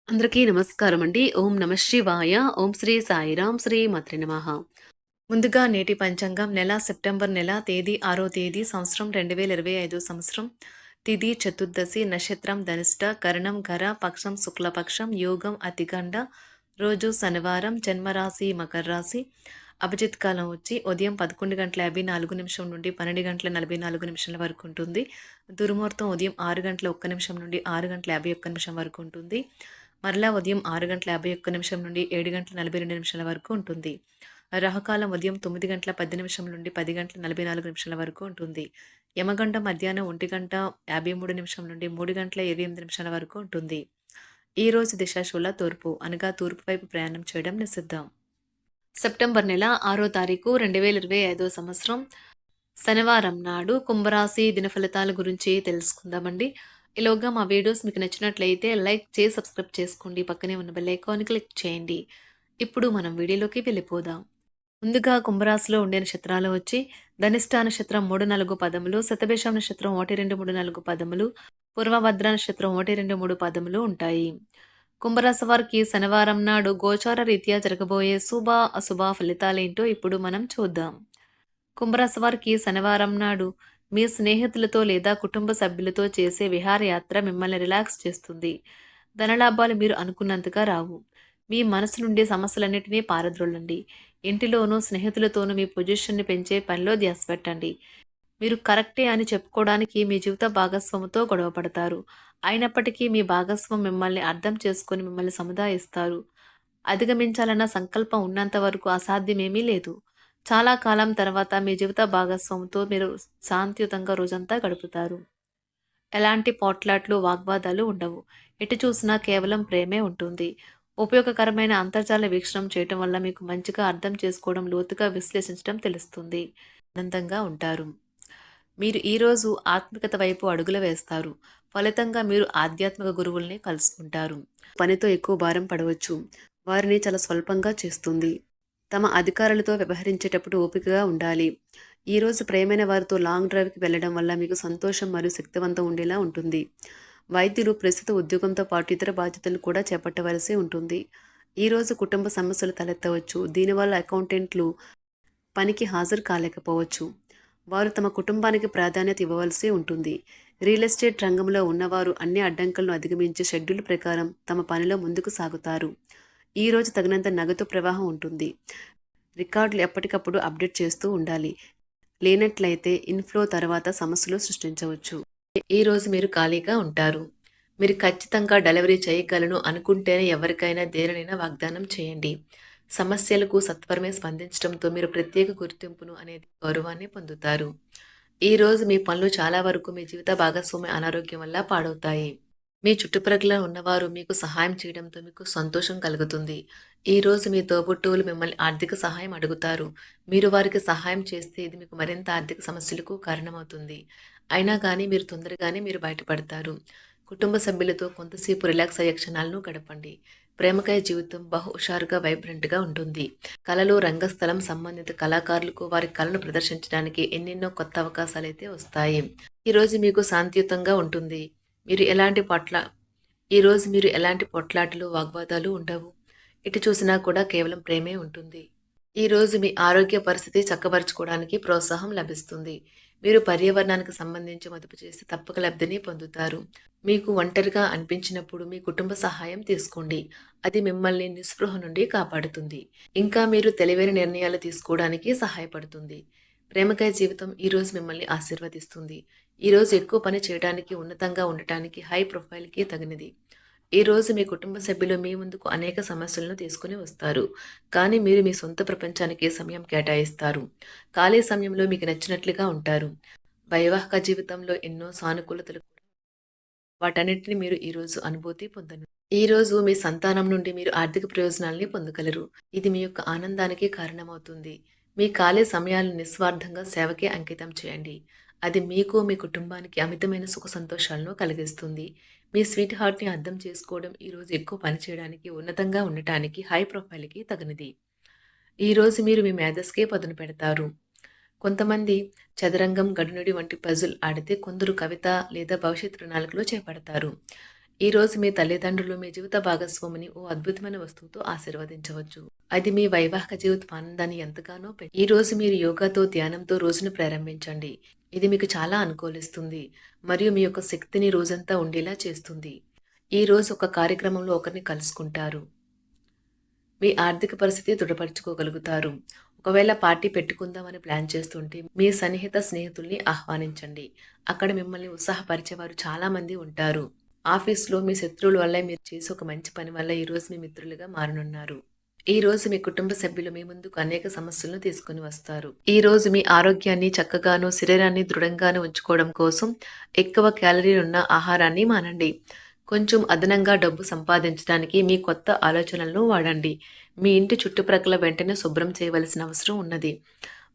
అందరికీ నమస్కారం అండి. ఓం నమః శివాయ. ఓం శ్రీ సాయిరాం శ్రీ మాత్రే నమః. ముందుగా నేటి పంచాంగం నెల సెప్టెంబర్ నెల తేదీ 6వ తేదీ సంవత్సరం 2025 సంవత్సరం. తిథి చతుర్దశి, నక్షత్రం ధనిష్ట, కరణం ఘర, పక్షం శుక్లపక్షం, యోగం అతిగండ, రోజు శనివారం, జన్మరాశి మకర రాశి. అభిజిత్ కాలం వచ్చి ఉదయం 11:54 నుండి 12:44 వరకు ఉంటుంది. దుర్ముహూర్తం ఉదయం 6:01 నుండి 6:51 వరకు ఉంటుంది. మరలా ఉదయం 6:51 నుండి 7:42 వరకు ఉంటుంది. రాహుకాలం ఉదయం 9:10 నుండి 10:44 వరకు ఉంటుంది. యమగండం మధ్యాహ్నం 1:53 నుండి 3:28 వరకు ఉంటుంది. ఈ రోజు దిశాశూల తూర్పు, అనగా తూర్పు వైపు ప్రయాణం చేయడం నిషిద్ధం. సెప్టెంబర్ నెల 6వ తారీఖు 2025 సంవత్సరం శనివారం నాడు కుంభరాశి దినఫలితాల గురించి తెలుసుకుందామండి. ఈలోగా మా వీడియోస్ మీకు నచ్చినట్లయితే లైక్ చేసి సబ్స్క్రైబ్ చేసుకోండి. పక్కనే ఉన్న బెల్ ఐకాన్ క్లిక్ చేయండి. ఇప్పుడు మనం వీడియోలోకి వెళ్ళిపోదాం. ముందుగా కుంభరాశిలో ఉండే నక్షత్రాలు వచ్చి ధనిష్ట నక్షత్రం 3, 4 పదములు, శతభిషం నక్షత్రం 1, 2, 3, 4 పదములు, పూర్వభద్ర నక్షత్రం 1, 2, 3 పదములు ఉంటాయి. కుంభరాశి వారికి శనివారం నాడు గోచార రీత్యా జరగబోయే శుభ అశుభ ఫలితాలేంటో ఇప్పుడు మనం చూద్దాం. కుంభరాశి వారికి శనివారం నాడు మీ స్నేహితులతో లేదా కుటుంబ సభ్యులతో చేసే విహారయాత్ర మిమ్మల్ని రిలాక్స్ చేస్తుంది. ధనలాభాలు మీరు అనుకున్నంతగా రావు. మీ మనసు నుండి సమస్యలన్నిటినీ పారద్రోలండి. ఇంటిలోనూ స్నేహితులతోనూ మీ పొజిషన్ని పెంచే పనిలో ధ్యాస పెట్టండి. మీరు కరెక్టే అని చెప్పుకోవడానికి మీ జీవిత భాగస్వామితో గొడవ పడతారు. అయినప్పటికీ మీ భాగస్వామి మిమ్మల్ని అర్థం చేసుకొని మిమ్మల్ని సముదాయిస్తారు. అధిగమించాలన్న సంకల్పం ఉన్నంత వరకు అసాధ్యమేమీ లేదు. చాలా కాలం తర్వాత మీ జీవిత భాగస్వామితో మీరు శాంతియుతంగా రోజంతా గడుపుతారు. ఎలాంటి పోట్లాట్లు, వాగ్వాదాలు ఉండవు. ఎటు చూసినా కేవలం ప్రేమే ఉంటుంది. ఉపయోగకరమైన అంతర్జాల వీక్షణం చేయటం వల్ల మీకు మంచిగా అర్థం చేసుకోవడం, లోతుగా విశ్లేషించడం తెలుస్తుంది. ఆనందంగా ఉంటారు. మీరు ఈరోజు ఆత్మికత వైపు అడుగులు వేస్తారు. ఫలితంగా మీరు ఆధ్యాత్మిక గురువుల్ని కలుసుకుంటారు. పనితో ఎక్కువ భారం పడవచ్చు. వారిని చాలా స్వల్పంగా చేస్తుంది. తమ అధికారులతో వ్యవహరించేటప్పుడు ఓపికగా ఉండాలి. ఈరోజు ప్రేమైన వారితో లాంగ్ డ్రైవ్కి వెళ్ళడం వల్ల మీకు సంతోషం మరియు శక్తివంతం ఉండేలా ఉంటుంది. వైద్యులు ప్రస్తుత ఉద్యోగంతో పాటు ఇతర బాధ్యతలు కూడా చేపట్టవలసి ఉంటుంది. ఈరోజు కుటుంబ సమస్యలు తలెత్తవచ్చు. దీనివల్ల అకౌంటెంట్లు పనికి హాజరు కాలేకపోవచ్చు. వారు తమ కుటుంబానికి ప్రాధాన్యత ఇవ్వవలసి ఉంటుంది. రియల్ ఎస్టేట్ రంగంలో ఉన్నవారు అన్ని అడ్డంకులను అధిగమించి షెడ్యూల్ ప్రకారం తమ పనిలో ముందుకు సాగుతారు. ఈరోజు తగినంత నగదు ప్రవాహం ఉంటుంది. రికార్డులు ఎప్పటికప్పుడు అప్డేట్ చేస్తూ ఉండాలి. లేనట్లయితే ఇన్ఫ్లో తర్వాత సమస్యలు సృష్టించవచ్చు. ఈరోజు మీరు ఖాళీగా ఉంటారు. మీరు ఖచ్చితంగా డెలివరీ చేయగలను అనుకుంటేనే ఎవరికైనా దేనినైనా వాగ్దానం చేయండి. సమస్యలకు సత్వరమే స్పందించడంతో మీరు ప్రత్యేక గుర్తింపును అనేది గౌరవాన్ని పొందుతారు. ఈరోజు మీ పనులు చాలా వరకు మీ జీవిత భాగస్వామి అనారోగ్యం వల్ల పాడవుతాయి. మీ చుట్టుప్రక్కల ఉన్నవారు మీకు సహాయం చేయడంతో మీకు సంతోషం కలుగుతుంది. ఈరోజు మీ తోబుట్టువులు మిమ్మల్ని ఆర్థిక సహాయం అడుగుతారు. మీరు వారికి సహాయం చేస్తే ఇది మీకు మరింత ఆర్థిక సమస్యలకు కారణమవుతుంది. అయినా కానీ మీరు తొందరగానే బయటపడతారు. కుటుంబ సభ్యులతో కొంతసేపు రిలాక్స్ అయ్యే క్షణాలను గడపండి. ప్రేమకాయ జీవితం బహు హుషారుగా వైబ్రెంట్గా ఉంటుంది. కళలు, రంగస్థలం సంబంధిత కళాకారులకు వారి కళను ప్రదర్శించడానికి ఎన్నెన్నో కొత్త అవకాశాలు అయితే వస్తాయి. ఈరోజు మీకు శాంతియుతంగా ఉంటుంది. ఈరోజు మీరు ఎలాంటి పొట్లాటలు, వాగ్వాదాలు ఉండవు. ఇటు చూసినా కూడా కేవలం ప్రేమే ఉంటుంది. ఈరోజు మీ ఆరోగ్య పరిస్థితి చక్కబరుచుకోవడానికి ప్రోత్సాహం లభిస్తుంది. మీరు పర్యావరణానికి సంబంధించి మదుపు చేసి తప్పక లబ్ధిని పొందుతారు. మీకు ఒంటరిగా అనిపించినప్పుడు మీ కుటుంబ సహాయం తీసుకోండి. అది మిమ్మల్ని నిస్పృహ నుండి కాపాడుతుంది. ఇంకా మీరు తెలివైన నిర్ణయాలు తీసుకోవడానికి సహాయపడుతుంది. ప్రేమకాయ జీవితం ఈరోజు మిమ్మల్ని ఆశీర్వదిస్తుంది. ఈరోజు ఎక్కువ పని చేయడానికి, ఉన్నతంగా ఉండటానికి, హై ప్రొఫైల్కి తగినది. ఈరోజు మీ కుటుంబ సభ్యులు మీ ముందుకు అనేక సమస్యలను తీసుకుని వస్తారు. కానీ మీరు మీ సొంత ప్రపంచానికి సమయం కేటాయిస్తారు. ఖాళీ సమయంలో మీకు నచ్చినట్లుగా ఉంటారు. వైవాహిక జీవితంలో ఎన్నో సానుకూలతలు, వాటన్నిటిని మీరు ఈరోజు అనుభూతి పొందను. ఈరోజు మీ సంతానం నుండి మీరు ఆర్థిక ప్రయోజనాల్ని పొందగలరు. ఇది మీ యొక్క ఆనందానికి కారణమవుతుంది. మీ ఖాళీ సమయాలను నిస్వార్థంగా సేవకే అంకితం చేయండి. అది మీకు, మీ కుటుంబానికి అమితమైన సుఖ సంతోషాలను కలిగిస్తుంది. మీ స్వీట్ హార్ట్ని అర్థం చేసుకోవడం ఈరోజు ఎక్కువ పని చేయడానికి, ఉన్నతంగా ఉండటానికి, హై ప్రొఫైల్కి తగినది. ఈరోజు మీరు మీ మేధస్కే పదును పెడతారు. కొంతమంది చదరంగం, గడునుడి వంటి పజిల్ ఆడితే కొందరు కవిత లేదా భవిష్యత్ ప్రణాళికలు చేపడతారు. ఈరోజు మీ తల్లిదండ్రులు మీ జీవిత భాగస్వామిని ఓ అద్భుతమైన వస్తువుతో ఆశీర్వదించవచ్చు. అది మీ వైవాహిక జీవిత ఆనందాన్ని ఎంతగానో ఈరోజు మీరు యోగాతో, ధ్యానంతో రోజును ప్రారంభించండి. ఇది మీకు చాలా అనుకూలిస్తుంది మరియు మీ యొక్క శక్తిని రోజంతా ఉండేలా చేస్తుంది. ఈరోజు ఒక కార్యక్రమంలో ఒకరిని కలుసుకుంటారు. మీ ఆర్థిక పరిస్థితి దృఢపరచుకోగలుగుతారు. ఒకవేళ పార్టీ పెట్టుకుందామని ప్లాన్ చేస్తుంటే మీ సన్నిహిత స్నేహితుల్ని ఆహ్వానించండి. అక్కడ మిమ్మల్ని ఉత్సాహపరిచేవారు చాలా మంది ఉంటారు. ఆఫీస్‌లో మీ శత్రువుల వల్ల మీరు చేసే ఒక మంచి పని వల్ల ఈరోజు మీ మిత్రులుగా మారనున్నారు. ఈరోజు మీ కుటుంబ సభ్యులు మీ ముందుకు అనేక సమస్యలను తీసుకొని వస్తారు. ఈరోజు మీ ఆరోగ్యాన్ని చక్కగాను, శరీరాన్ని దృఢంగాను ఉంచుకోవడం కోసం ఎక్కువ క్యాలరీలున్న ఆహారాన్ని మానండి. కొంచెం అదనంగా డబ్బు సంపాదించడానికి మీ కొత్త ఆలోచనలను వాడండి. మీ ఇంటి చుట్టుప్రక్కల వెంటనే శుభ్రం చేయవలసిన అవసరం ఉన్నది.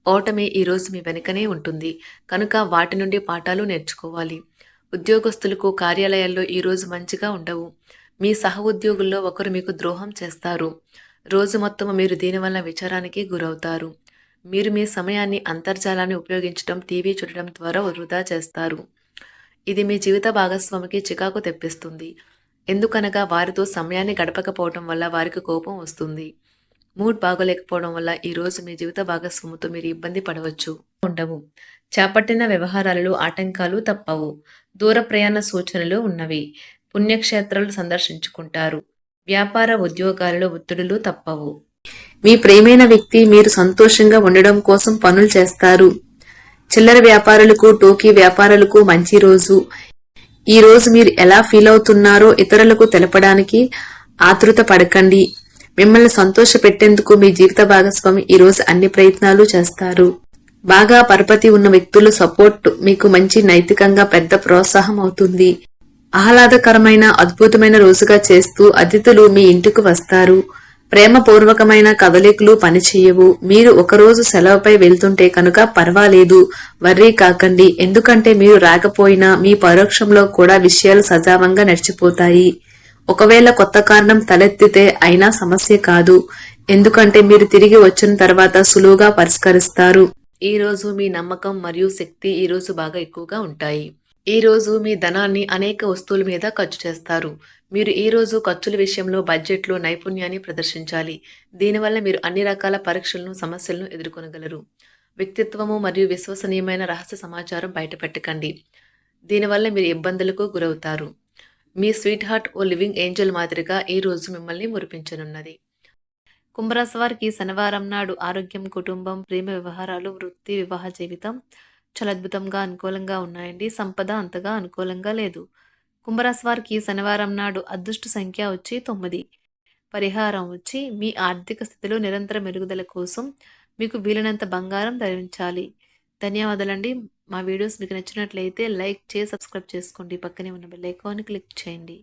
ఓటమి ఈరోజు మీ వెనుకనే ఉంటుంది. కనుక వాటి నుండి పాఠాలు నేర్చుకోవాలి. ఉద్యోగస్తులకు కార్యాలయాల్లో ఈరోజు మంచిగా ఉండవు. మీ సహ ఉద్యోగుల్లో ఒకరు మీకు ద్రోహం చేస్తారు. రోజు మొత్తం మీరు దీనివల్ల విచారానికి గురవుతారు. మీరు మీ సమయాన్ని అంతర్జాలాన్ని ఉపయోగించడం, టీవీ చూడటం ద్వారా వృధా చేస్తారు. ఇది మీ జీవిత భాగస్వామికి చికాకు తెప్పిస్తుంది. ఎందుకనగా వారితో సమయాన్ని గడపకపోవటం వల్ల వారికి కోపం వస్తుంది. మూడ్ బాగోలేకపోవడం వల్ల ఈరోజు మీ జీవిత భాగస్వామితో మీరు ఇబ్బంది పడవచ్చు. ఉండవు. చేపట్టిన వ్యవహారాలలో ఆటంకాలు తప్పవు. దూర ప్రయాణ సూచనలు ఉన్నవి. పుణ్యక్షేత్రాలు సందర్శించుకుంటారు. వ్యాపార ఉద్యోగాలలో ఒత్తిడులు తప్పవు. మీ ప్రియమైన వ్యక్తి మీరు సంతోషంగా ఉండడం కోసం పనులు చేస్తారు. చిల్లర వ్యాపారులకు, టోకీ వ్యాపారులకు మంచి రోజు. ఈ రోజు మీరు ఎలా ఫీల్ అవుతున్నారో ఇతరులకు తెలపడానికి ఆతృత పడకండి. మిమ్మల్ని సంతోష పెట్టేందుకు మీ జీవిత భాగస్వామి ఈ రోజు అన్ని ప్రయత్నాలు చేస్తారు. బాగా పరపతి ఉన్న వ్యక్తుల సపోర్ట్ మీకు మంచి నైతికంగా పెద్ద ప్రోత్సాహం అవుతుంది. ఆహ్లాదకరమైన అద్భుతమైన రోజుగా చేస్తూ అతిథులు మీ ఇంటికి వస్తారు. ప్రేమపూర్వకమైన కదలికలు పనిచేయవు. మీరు ఒకరోజు సెలవుపై వెళ్తుంటే కనుక పర్వాలేదు, వర్రీ కాకండి. ఎందుకంటే మీరు రాకపోయినా మీ పరోక్షంలో కూడా విషయాలు సజావంగా నడిచిపోతాయి. ఒకవేళ కొత్త కారణం తలెత్తితే అయినా సమస్య కాదు. ఎందుకంటే మీరు తిరిగి వచ్చిన తర్వాత సులువుగా పరిష్కరిస్తారు. ఈ రోజు మీ నమ్మకం మరియు శక్తి ఈ రోజు బాగా ఎక్కువగా ఉంటాయి. ఈ రోజు మీ ధనాన్ని అనేక వస్తువుల మీద ఖర్చు చేస్తారు. మీరు ఈ రోజు ఖర్చుల విషయంలో బడ్జెట్లో నైపుణ్యాన్ని ప్రదర్శించాలి. దీనివల్ల మీరు అన్ని రకాల పరీక్షలను, సమస్యలను ఎదుర్కొనగలరు. వ్యక్తిత్వము మరియు విశ్వసనీయమైన రహస్య సమాచారం బయటపెట్టకండి. దీనివల్ల మీరు ఇబ్బందులకు గురవుతారు. మీ స్వీట్ హార్ట్ ఓ లివింగ్ ఏంజల్ మాదిరిగా ఈ రోజు మిమ్మల్ని మురిపించనున్నది. కుంభరాశి వారికి శనివారం నాడు ఆరోగ్యం, కుటుంబం, ప్రేమ వ్యవహారాలు, వృత్తి, వివాహ జీవితం చాలా అద్భుతంగా అనుకూలంగా ఉన్నాయండి. సంపద అంతగా అనుకూలంగా లేదు. కుంభరాశి వారికి శనివారం నాడు అదృష్ట సంఖ్య వచ్చి 9. పరిహారం వచ్చి మీ ఆర్థిక స్థితిలో నిరంతర మెరుగుదల కోసం మీకు వీలైనంత బంగారం ధరించాలి. ధన్యవాదాలండి. మా వీడియోస్ మీకు నచ్చినట్లయితే లైక్ చేసి సబ్స్క్రైబ్ చేసుకోండి. పక్కనే ఉన్న బెల్ ఐకాన్ని క్లిక్ చేయండి.